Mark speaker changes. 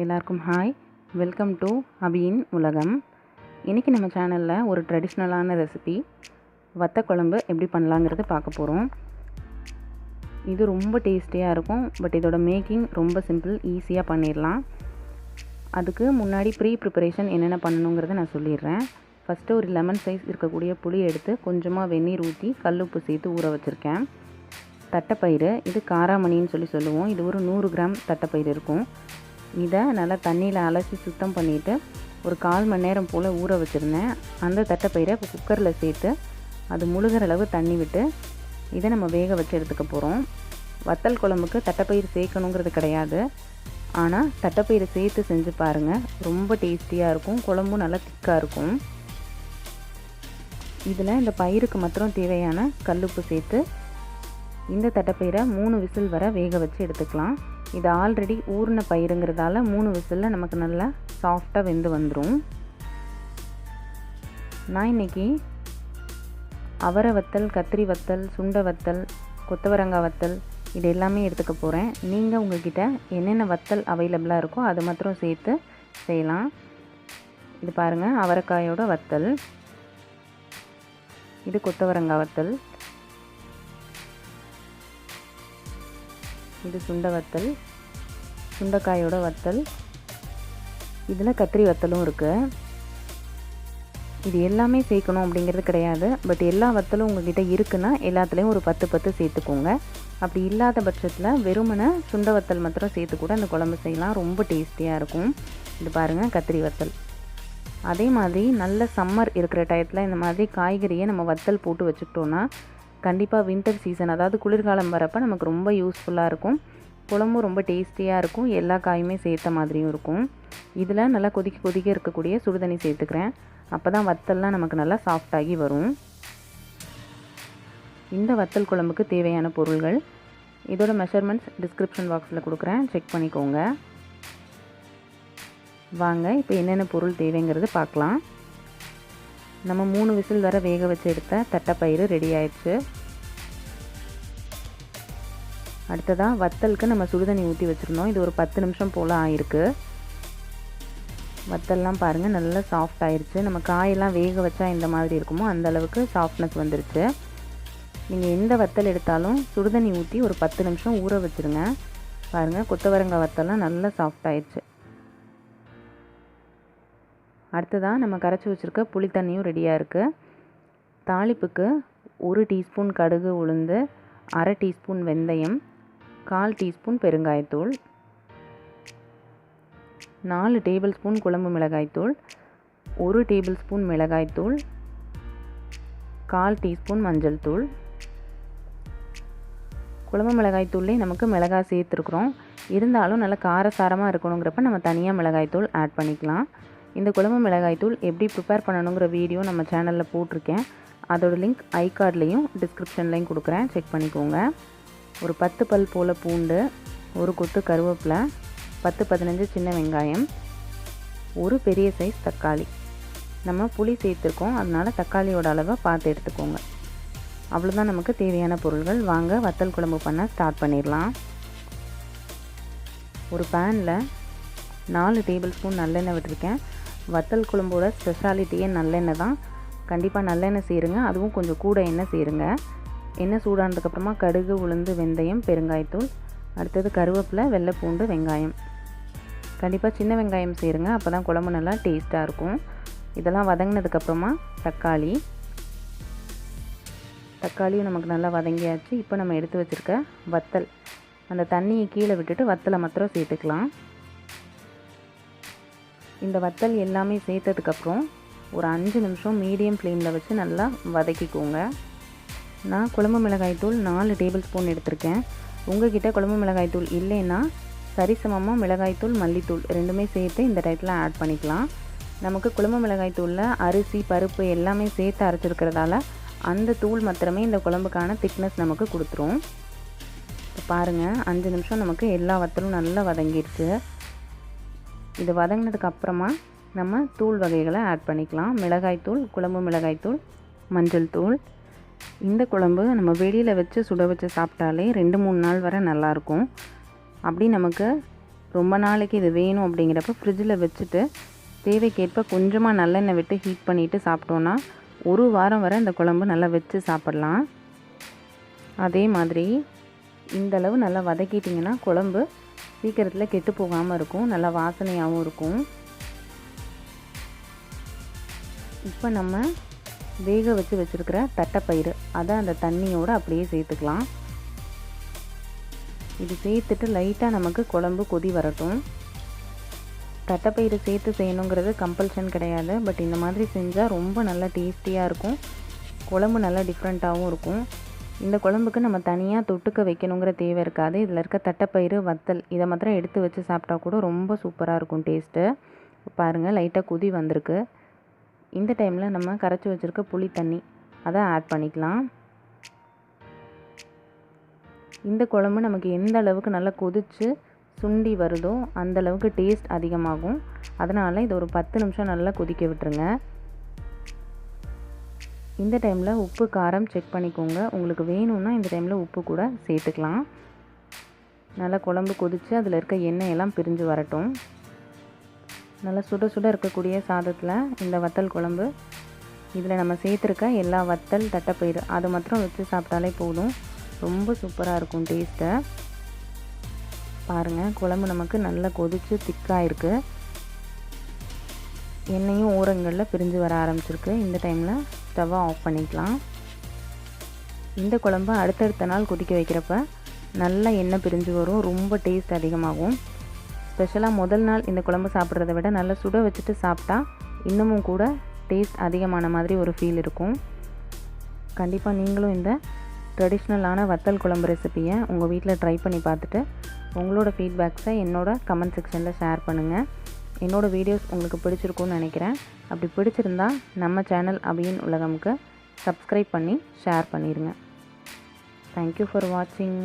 Speaker 1: எல்லாருக்கும் hi, welcome to அபியின் உலகம். இன்றைக்கி நம்ம சேனலில் ஒரு ட்ரெடிஷ்னலான ரெசிபி வத்த குழம்பு எப்படி பண்ணலாங்கிறது பார்க்க போகிறோம். இது ரொம்ப டேஸ்டியாக இருக்கும். பட் இதோட மேக்கிங் ரொம்ப சிம்பிள், ஈஸியாக பண்ணிடலாம். அதுக்கு முன்னாடி ப்ரிப்பரேஷன் என்னென்ன பண்ணணுங்கிறத நான் சொல்லிடுறேன். ஃபஸ்ட்டு ஒரு லெமன் சைஸ் இருக்கக்கூடிய புளி எடுத்து கொஞ்சமாக வெந்நீர் ஊற்றி கல்லுப்பு சேர்த்து ஊற வச்சுருக்கேன். தட்டைப்பயிறு, இது காராமணின்னு சொல்லுவோம். இது ஒரு 100 கிராம் தட்டைப்பயிறு இருக்கும். இதை நல்லா தண்ணியில் அலசி சுத்தம் பண்ணிவிட்டு ஒரு 1/4 மணி நேரம் போல் ஊற வச்சுருந்தேன். அந்த தட்டைப்பயிரை இப்போ குக்கரில் சேர்த்து அது முழுகிற அளவு தண்ணி விட்டு இதை நம்ம வேக வச்சு எடுத்துக்க போகிறோம். வத்தல் குழம்புக்கு தட்டைப்பயிறு சேர்க்கணுங்கிறது கிடையாது. ஆனால் தட்டைப்பயிறு சேர்த்து செஞ்சு பாருங்கள், ரொம்ப டேஸ்டியாக இருக்கும். குழம்பும் நல்லா திக்காக இருக்கும். இதில் இந்த பயிருக்கு மாத்திரம் தேவையான கல்லுப்பு சேர்த்து இந்த தட்டைப்பயிரை 3 விசில் வர வேக வச்சு எடுத்துக்கலாம். இது ஆல்ரெடி ஊறின பயிருங்கிறதால 3 விசிலில் நமக்கு நல்லா சாஃப்டாக வெந்து வந்துடும். நான் இன்றைக்கி அவரை வத்தல், கத்திரி வத்தல், சுண்டை வத்தல், கொத்தவரங்காய் வத்தல் இது எல்லாமே எடுத்துக்க போகிறேன். நீங்கள் உங்கள்கிட்ட என்னென்ன வத்தல் அவைலபிளாக இருக்கோ அது மாத்திரம் சேர்த்து செய்யலாம். இது பாருங்கள், அவரைக்காயோட வத்தல், இது கொத்தவரங்காய் வத்தல், இது சுண்டை வத்தல், சுண்டைக்காயோட வத்தல், இதில் கத்திரி வத்தலும் இருக்குது. இது எல்லாமே சேர்க்கணும் அப்படிங்கிறது கிடையாது. பட் எல்லா வத்தலும் உங்கள்கிட்ட இருக்குன்னா எல்லாத்துலேயும் ஒரு 10 சேர்த்துக்கோங்க. அப்படி இல்லாத பட்சத்தில் வெறுமனை சுண்டை வத்தல் மாத்திரம் சேர்த்து கூட அந்த குழம்பு செய்யலாம். ரொம்ப டேஸ்டியாக இருக்கும். இது பாருங்கள், கத்திரி வத்தல். அதே மாதிரி நல்ல சம்மர் இருக்கிற டயத்தில் இந்த மாதிரி காய்கறியை நம்ம வத்தல் போட்டு வச்சுக்கிட்டோன்னா கண்டிப்பாக வின்டர் சீசன், அதாவது குளிர்காலம் வரப்போ நமக்கு ரொம்ப யூஸ்ஃபுல்லாக இருக்கும். குழம்பும் ரொம்ப டேஸ்டியாக இருக்கும். எல்லா காயுமே சேர்த்த மாதிரியும் இருக்கும். இதில் நல்லா கொதிக்க இருக்கக்கூடிய சுடுதண்ணி சேர்த்துக்கிறேன். அப்போ தான் வத்தல்லாம் நமக்கு நல்லா சாஃப்டாகி வரும். இந்த வத்தல் குழம்புக்கு தேவையான பொருள்கள், இதோட மெஷர்மெண்ட்ஸ் டிஸ்கிரிப்ஷன் பாக்ஸில் கொடுக்குறேன், செக் பண்ணிக்கோங்க. வாங்க இப்போ என்னென்ன பொருள் தேவைங்கிறது பார்க்கலாம். நம்ம 3 விசில் வர வேக வச்சு எடுத்த தட்டைப்பயிறு ரெடி ஆயிடுச்சு. அடுத்ததாக வத்தலுக்கு நம்ம சுடுதண்ணி ஊற்றி வச்சுருந்தோம். இது ஒரு 10 நிமிஷம் போல் ஆயிருக்கு. வத்தல்லாம் பாருங்கள் நல்லா சாஃப்ட் ஆயிடுச்சு. நம்ம காயெல்லாம் வேக வச்சா இந்த மாதிரி இருக்குமோ அந்த அளவுக்கு சாஃப்ட்னஸ் வந்துருச்சு. நீங்கள் எந்த வத்தல் எடுத்தாலும் சுடுதண்ணி ஊற்றி ஒரு 10 நிமிஷம் ஊற வச்சுருங்க. பாருங்கள், கொத்தவரங்காய் வத்தல்லாம் நல்லா சாஃப்ட் ஆயிடுச்சு. அடுத்ததாக நம்ம கரைச்சி வச்சுருக்க புளி தண்ணியும் ரெடியாக இருக்குது. தாளிப்புக்கு 1 டீஸ்பூன் கடுகு உளுந்து, 1/2 டீஸ்பூன் வெந்தயம், 1/4 டீஸ்பூன் பெருங்காயத்தூள், 4 டேபிள் ஸ்பூன் குழம்பு மிளகாய்த்தூள், 1 டேபிள் ஸ்பூன் மிளகாய்த்தூள், 1/4 டீஸ்பூன் மஞ்சள் தூள். குழம்பு மிளகாய்த்தூள்லேயே நமக்கு மிளகாய் சேர்த்துருக்குறோம். இருந்தாலும் நல்லா காரசாரமாக இருக்கணுங்கிறப்ப நம்ம தனியாக மிளகாய்த்தூள் ஆட் பண்ணிக்கலாம். இந்த குழம்பு மிளகாய்த்தூள் எப்படி ப்ரிப்பேர் பண்ணணுங்கிற வீடியோ நம்ம சேனலில் போட்டிருக்கேன். அதோட லிங்க் ஐகார்ட்லேயும் டிஸ்கிரிப்ஷன்லேயும் கொடுக்குறேன், செக் பண்ணிக்கோங்க. ஒரு 10 பல் போல் பூண்டு, ஒரு கொத்து கருவேப்பிலை, 10-15 சின்ன வெங்காயம், ஒரு பெரிய சைஸ் தக்காளி. நம்ம புளி சேர்த்துருக்கோம், அதனால் தக்காளியோட அளவை பார்த்து எடுத்துக்கோங்க. அவ்வளோதான் நமக்கு தேவையான பொருள்கள். வாங்க வத்தல் குழம்பு பண்ண ஸ்டார்ட் பண்ணிடலாம். ஒரு பேனில் 4 டேபிள் ஸ்பூன் நல்லெண்ணெய் விட்டுருக்கேன். வத்தல் குழம்போட ஸ்பெஷாலிட்டியே நல்லெண்ணெய் தான். கண்டிப்பாக நல்லெண்ணெய் சேருங்க, அதுவும் கொஞ்சம் கூட எண்ணெய் சேருங்க. எண்ணெய் சூடானதுக்கப்புறமா கடுகு, உளுந்து, வெந்தயம், பெருங்காயத்தூள், அடுத்தது கருவேப்பிலை, வெள்ளைப்பூண்டு, வெங்காயம். கண்டிப்பாக சின்ன வெங்காயம் சேருங்க, அப்போ தான் குழம்பு நல்லா டேஸ்ட்டாக இருக்கும். இதெல்லாம் வதங்கினதுக்கப்புறமா தக்காளியும் நமக்கு நல்லா வதங்கியாச்சு. இப்போ நம்ம எடுத்து வச்சுருக்க வத்தல், அந்த தண்ணியை கீழே விட்டுட்டு வத்தலை மாத்திரம் சேர்த்துக்கலாம். இந்த வத்தல் எல்லாமே சேர்த்ததுக்கப்புறம் ஒரு 5 நிமிஷம் மீடியம் ஃப்ளேமில் வச்சு நல்லா வதக்கிக்கோங்க. நான் குழம்பு மிளகாய்த்தூள் 4 டேபிள் ஸ்பூன் எடுத்திருக்கேன். உங்கள்கிட்ட குழம்பு மிளகாய்த்தூள் இல்லைன்னா சரிசமமாக மிளகாய்த்தூள், மல்லித்தூள் ரெண்டுமே சேர்த்து இந்த டைத்தில் ஆட் பண்ணிக்கலாம். நமக்கு குழம்பு மிளகாய்த்தூளில் அரிசி, பருப்பு எல்லாமே சேர்த்து அரைச்சிருக்கிறதால அந்த தூள் மாத்திரமே இந்த குழம்புக்கான திக்னஸ் நமக்கு கொடுத்துரும். பாருங்கள், 5 நிமிஷம் நமக்கு எல்லா வத்தலும் நல்லா வதங்கிடுச்சு. இது வதங்கினதுக்கு அப்புறமா நம்ம தூள் வகைகளை ஆட் பண்ணிக்கலாம். மிளகாய்த்தூள், குழம்பு மிளகாய்த்தூள், மஞ்சள் தூள். இந்த குழம்பு நம்ம வெளியில் வச்சு சுட வச்சு சாப்பிட்டாலே 2-3 நாள் வரை நல்லாயிருக்கும். அப்படி நமக்கு ரொம்ப நாளைக்கு இது வேணும் அப்படிங்கிறப்ப ஃப்ரிட்ஜில் வச்சுட்டு தேவைக்கேற்ப கொஞ்சமாக நல்லெண்ணெய் விட்டு ஹீட் பண்ணிவிட்டு சாப்பிட்டோன்னா ஒரு வாரம் வரை இந்த குழம்பு நல்லா வச்சு சாப்பிட்லாம். அதே மாதிரி இந்தளவு நல்லா வதக்கிட்டிங்கன்னா குழம்பு சீக்கிரத்தில் கெட்டு போகாமல் இருக்கும், நல்லா வாசனையாகவும் இருக்கும். இப்போ நம்ம வேக வச்சு வச்சுருக்கிற தட்டைப்பயிறு அதை அந்த தண்ணியோடு அப்படியே சேர்த்துக்கலாம். இது சேர்த்துட்டு லைட்டாக நமக்கு குழம்பு கொதி வரட்டும். தட்டைப்பயிறு சேர்த்து செய்யணுங்கிறது கம்பல்ஷன் கிடையாது. பட் இந்த மாதிரி செஞ்சால் ரொம்ப நல்லா டேஸ்டியாக இருக்கும், குழம்பு நல்லா டிஃப்ரெண்ட்டாகவும் இருக்கும். இந்த குழம்புக்கு நம்ம தனியாக தொட்டுக்க வைக்கணுங்கிற தேவை இருக்காது. இதில் இருக்க தட்டைப்பயிறு வத்தல் இதை மாத்திரம் எடுத்து வச்சு சாப்பிட்டா கூட ரொம்ப சூப்பராக இருக்கும் டேஸ்ட்டு. பாருங்கள் லைட்டாக கொதி வந்திருக்கு. இந்த டைமில் நம்ம கரைச்சி வச்சுருக்க புளி தண்ணி அதை ஆட் பண்ணிக்கலாம். இந்த குழம்பு நமக்கு எந்த அளவுக்கு நல்லா கொதித்து சுண்டி வருதோ அந்த அளவுக்கு டேஸ்ட் அதிகமாகும். அதனால் இதை ஒரு 10 நிமிஷம் நல்லா கொதிக்க விட்டுருங்க. இந்த டைமில் உப்பு காரம் செக் பண்ணிக்கோங்க. உங்களுக்கு வேணும்னா இந்த டைமில் உப்பு கூட சேர்த்துக்கலாம். நல்லா குழம்பு கொதித்து அதில் இருக்க எண்ணெயெல்லாம் பிரிஞ்சு வரட்டும். நல்லா சுட சுட இருக்கக்கூடிய சாதத்தில் இந்த வத்தல் குழம்பு, இதில் நம்ம சேர்த்துருக்க எல்லா வத்தல் தட்டைப்பயிறு அதை மாத்திரம் வச்சு சாப்பிட்டாலே போதும், ரொம்ப சூப்பராக இருக்கும் டேஸ்ட்டை. பாருங்கள் குழம்பு நமக்கு நல்லா கொதித்து திக்காக இருக்குது, எண்ணெயும் ஓரங்களில் பிரிஞ்சு வர ஆரம்பிச்சிருக்கு. இந்த டைமில் ஸ்டவ்வை ஆஃப் பண்ணிக்கலாம். இந்த குழம்பு அடுத்தடுத்த நாள் கொதிக்க வைக்கிறப்ப நல்லா எண்ணெய் பிரிஞ்சு வரும், ரொம்ப டேஸ்ட் அதிகமாகும். ஸ்பெஷலாக முதல் நாள் இந்த குழம்பு சாப்பிட்றத விட நல்லா சுட வச்சுட்டு சாப்பிட்டா இன்னமும் கூட டேஸ்ட் அதிகமான மாதிரி ஒரு ஃபீல் இருக்கும். கண்டிப்பாக நீங்களும் இந்த ட்ரெடிஷ்னலான வத்தல் குழம்பு ரெசிப்பியை உங்கள் வீட்டில் ட்ரை பண்ணி பார்த்துட்டு உங்களோட ஃபீட்பேக்ஸை என்னோட கமெண்ட் செக்ஷனில் ஷேர் பண்ணுங்கள். என்னோடய வீடியோஸ் உங்களுக்கு பிடிச்சிருக்குன்னு நினைக்கிறேன். அப்படி பிடிச்சிருந்தா நம்ம சேனல் அபியின் உலகமுக்கு சப்ஸ்கிரைப் பண்ணி ஷேர் பண்ணிடுங்க. தேங்க்யூ ஃபார் வாட்சிங்.